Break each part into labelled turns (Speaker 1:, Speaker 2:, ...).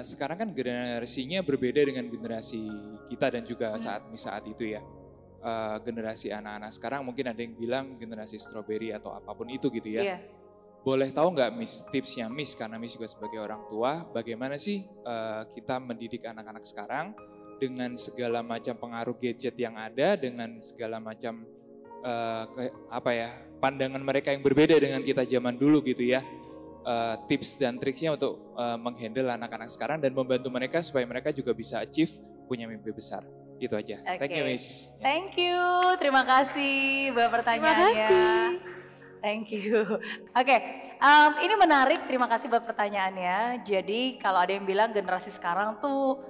Speaker 1: sekarang kan generasinya berbeda dengan generasi kita dan juga saat itu ya. Generasi anak-anak sekarang mungkin ada yang bilang generasi strawberry atau apapun itu gitu ya.
Speaker 2: Iya.
Speaker 1: Boleh tahu nggak Miss tipsnya Miss, karena Miss juga sebagai orang tua, bagaimana sih kita mendidik anak-anak sekarang dengan segala macam pengaruh gadget yang ada, dengan segala macam pandangan mereka yang berbeda dengan kita zaman dulu gitu ya. Tips dan triksnya untuk menghandle anak-anak sekarang dan membantu mereka supaya mereka juga bisa achieve punya mimpi besar. Itu aja. Thank you, Miss.
Speaker 2: Thank you. Terima kasih buat pertanyaannya.
Speaker 3: Terima kasih.
Speaker 2: Thank you. Ini menarik. Terima kasih buat pertanyaannya. Jadi kalau ada yang bilang generasi sekarang tuh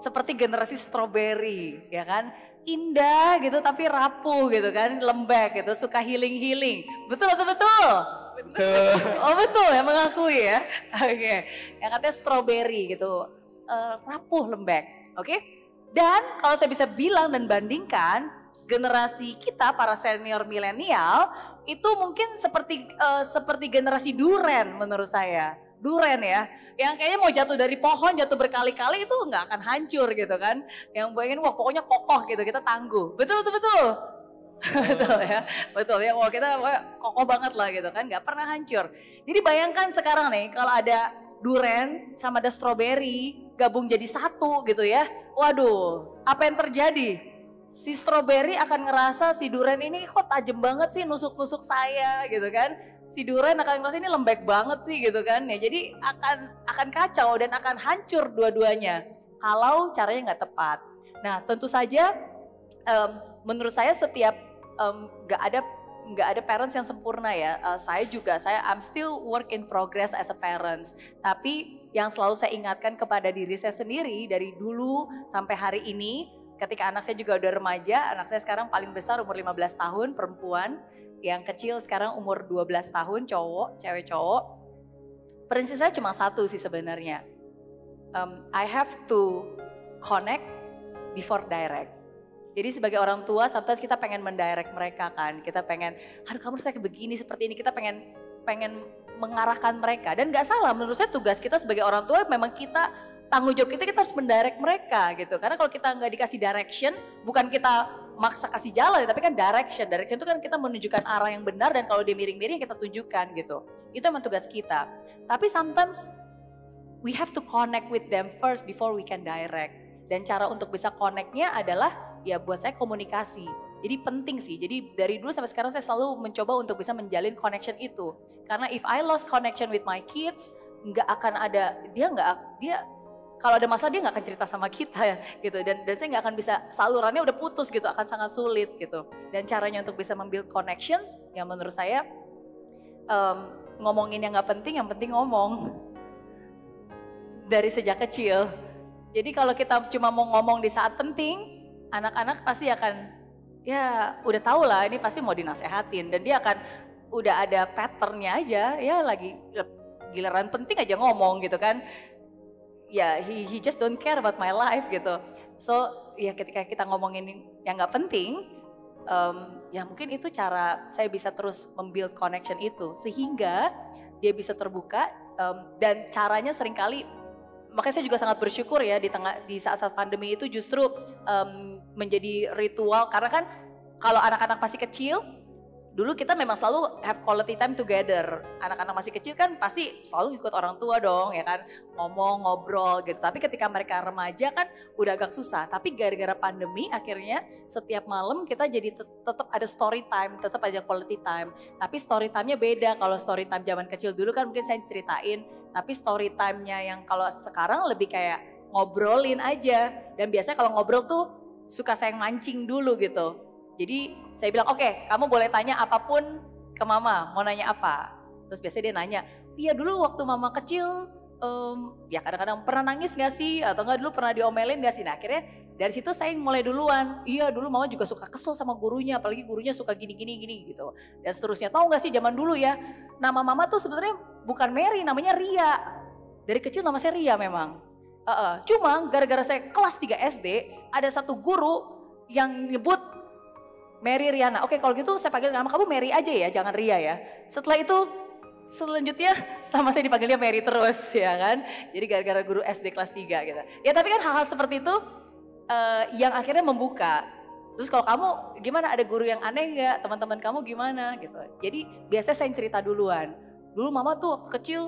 Speaker 2: seperti generasi strawberry, ya kan? Indah gitu tapi rapuh gitu kan, lembek gitu, suka healing. Betul atau betul? Oh betul ya, mengakui ya. Yang katanya strawberry gitu, rapuh, lembek. Dan kalau saya bisa bilang dan bandingkan, generasi kita para senior milenial itu mungkin seperti generasi duren menurut saya. Duren ya, yang kayaknya mau jatuh dari pohon, jatuh berkali-kali itu nggak akan hancur gitu kan. Yang bayangin wah pokoknya kokoh gitu, kita tangguh. Betul. Betul ya, wah kita kokoh banget lah gitu kan, nggak pernah hancur. Jadi bayangkan sekarang nih kalau ada duren sama ada strawberry gabung jadi satu gitu ya. Waduh, apa yang terjadi? Si strawberry akan ngerasa si duren ini kok tajam banget sih nusuk-nusuk saya gitu kan. Si duren akan ngerasa ini lembek banget sih gitu kan. Ya jadi akan kacau dan akan hancur dua-duanya kalau caranya nggak tepat. Nah tentu saja menurut saya setiap nggak ada parents yang sempurna ya. I'm still work in progress as a parents. Tapi yang selalu saya ingatkan kepada diri saya sendiri dari dulu sampai hari ini, ketika anak saya juga udah remaja, anak saya sekarang paling besar umur 15 tahun perempuan, yang kecil sekarang umur 12 tahun cewek cowok. Prinsip saya cuma satu sih sebenarnya. I have to connect before direct. Jadi sebagai orang tua, sometimes kita pengen mendirect mereka kan. Kita pengen, aduh kamu harus kayak begini, seperti ini. Kita pengen mengarahkan mereka. Dan gak salah, menurut saya tugas kita sebagai orang tua memang tanggung jawab kita harus mendirect mereka gitu. Karena kalau kita nggak dikasih direction, bukan kita maksa kasih jalan, tapi kan direction. Direction itu kan kita menunjukkan arah yang benar dan kalau dia miring-miring kita tunjukkan gitu. Itu emang tugas kita. Tapi sometimes we have to connect with them first before we can direct. Dan cara untuk bisa connect-nya adalah ya buat saya komunikasi. Jadi penting sih. Jadi dari dulu sampai sekarang saya selalu mencoba untuk bisa menjalin connection itu. Karena if I lost connection with my kids, nggak akan ada dia kalau ada masalah dia nggak akan cerita sama kita ya gitu. Dan saya nggak akan bisa, salurannya udah putus gitu, akan sangat sulit gitu. Dan caranya untuk bisa membuild connection, yang menurut saya ngomongin yang nggak penting, yang penting ngomong dari sejak kecil. Jadi kalau kita cuma mau ngomong di saat penting, anak-anak pasti akan ya udah tahu lah ini pasti mau dinasehatin dan dia akan udah ada patternnya aja ya, lagi giliran penting aja ngomong gitu kan. Ya he just don't care about my life gitu. So ya ketika kita ngomongin yang gak penting, ya mungkin itu cara saya bisa terus membuild connection itu sehingga dia bisa terbuka, dan caranya seringkali, makanya saya juga sangat bersyukur ya di saat-saat pandemi itu justru menjadi ritual, karena kan kalau anak-anak masih kecil, dulu kita memang selalu have quality time together. Anak-anak masih kecil kan pasti selalu ikut orang tua dong ya kan, ngomong, ngobrol gitu. Tapi ketika mereka remaja kan udah agak susah. Tapi gara-gara pandemi akhirnya setiap malam kita jadi tetap ada story time, tetap ada quality time. Tapi story time-nya beda. Kalau story time zaman kecil dulu kan mungkin saya ceritain. Tapi story time-nya yang kalau sekarang lebih kayak ngobrolin aja. Dan biasanya kalau ngobrol tuh suka saya mancing dulu gitu. Jadi saya bilang oke, kamu boleh tanya apapun ke mama, mau nanya apa? Terus biasanya dia nanya, iya dulu waktu mama kecil ya kadang-kadang pernah nangis gak sih? Atau enggak dulu pernah diomelin gak sih? Nah akhirnya dari situ saya mulai duluan, iya dulu mama juga suka kesel sama gurunya, apalagi gurunya suka gini-gini gitu. Dan seterusnya, tahu gak sih zaman dulu ya, nama mama tuh sebenarnya bukan Mary, namanya Ria. Dari kecil nama saya Ria memang. Cuma gara-gara saya kelas 3 SD, ada satu guru yang nyebut Mary Riana. Oke kalau gitu saya panggil nama kamu Mary aja ya, jangan Ria ya. Setelah itu selanjutnya sama saya dipanggilnya Mary terus ya kan. Jadi gara-gara guru SD kelas 3 gitu. Ya tapi kan hal-hal seperti itu yang akhirnya membuka. Terus kalau kamu gimana, ada guru yang aneh nggak, teman-teman kamu gimana gitu. Jadi biasanya saya yang cerita duluan. Dulu mama tuh waktu kecil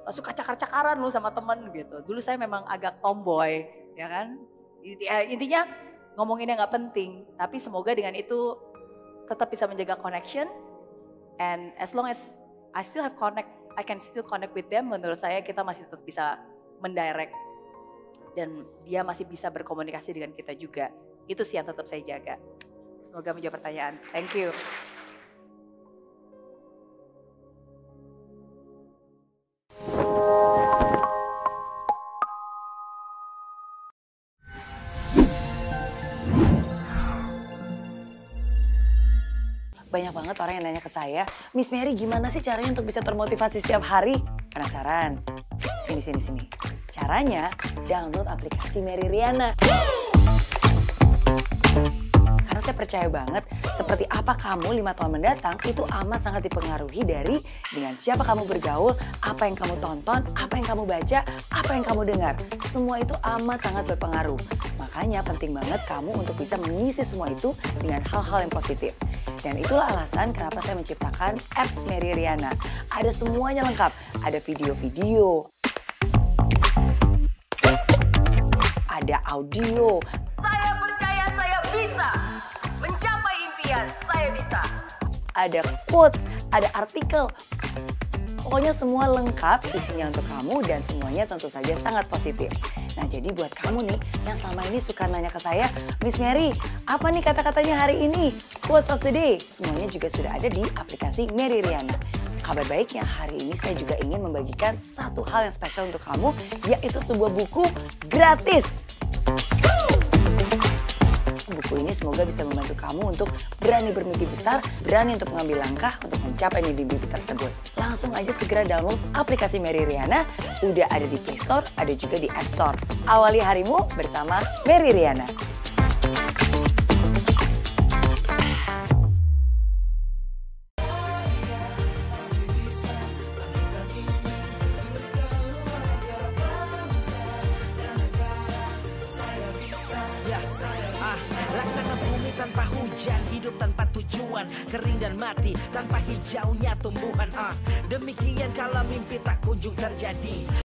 Speaker 2: suka cakar-cakaran lu sama temen gitu. Dulu saya memang agak tomboy ya kan. Intinya ngomonginnya nggak penting. Tapi semoga dengan itu tetap bisa menjaga connection. And as long as I still have I can still connect with them. Menurut saya kita masih tetap bisa mendirect dan dia masih bisa berkomunikasi dengan kita juga. Itu sih yang tetap saya jaga. Semoga menjawab pertanyaan. Thank you. Banyak banget orang yang nanya ke saya, Miss Mary gimana sih caranya untuk bisa termotivasi setiap hari? Penasaran? Sini. Caranya download aplikasi Mary Riana. Karena saya percaya banget seperti apa kamu 5 tahun mendatang itu amat sangat dipengaruhi dari dengan siapa kamu bergaul, apa yang kamu tonton, apa yang kamu baca, apa yang kamu dengar. Semua itu amat sangat berpengaruh. Makanya penting banget kamu untuk bisa mengisi semua itu dengan hal-hal yang positif. Dan itulah alasan kenapa saya menciptakan apps Mary Riana. Ada semuanya lengkap. Ada video-video, ada audio. Saya percaya saya bisa mencapai impian, saya bisa. Ada quotes, ada artikel. Pokoknya semua lengkap isinya untuk kamu dan semuanya tentu saja sangat positif. Nah jadi buat kamu nih yang selama ini suka nanya ke saya, Miss Mary, apa nih kata-katanya hari ini? Quotes of the day. Semuanya juga sudah ada di aplikasi Mary Riana. Kabar baiknya hari ini saya juga ingin membagikan satu hal yang spesial untuk kamu, yaitu sebuah buku gratis. Buku ini semoga bisa membantu kamu untuk berani bermimpi besar, berani untuk mengambil langkah untuk mencapai mimpi-mimpi tersebut. Langsung aja segera download aplikasi Mary Riana, udah ada di Play Store, ada juga di App Store. Awali harimu bersama Mary Riana.
Speaker 3: Laksana bumi tanpa hujan, hidup tanpa tujuan, kering dan mati tanpa hijaunya tumbuhan. Demikian kalau mimpi tak kunjung terjadi.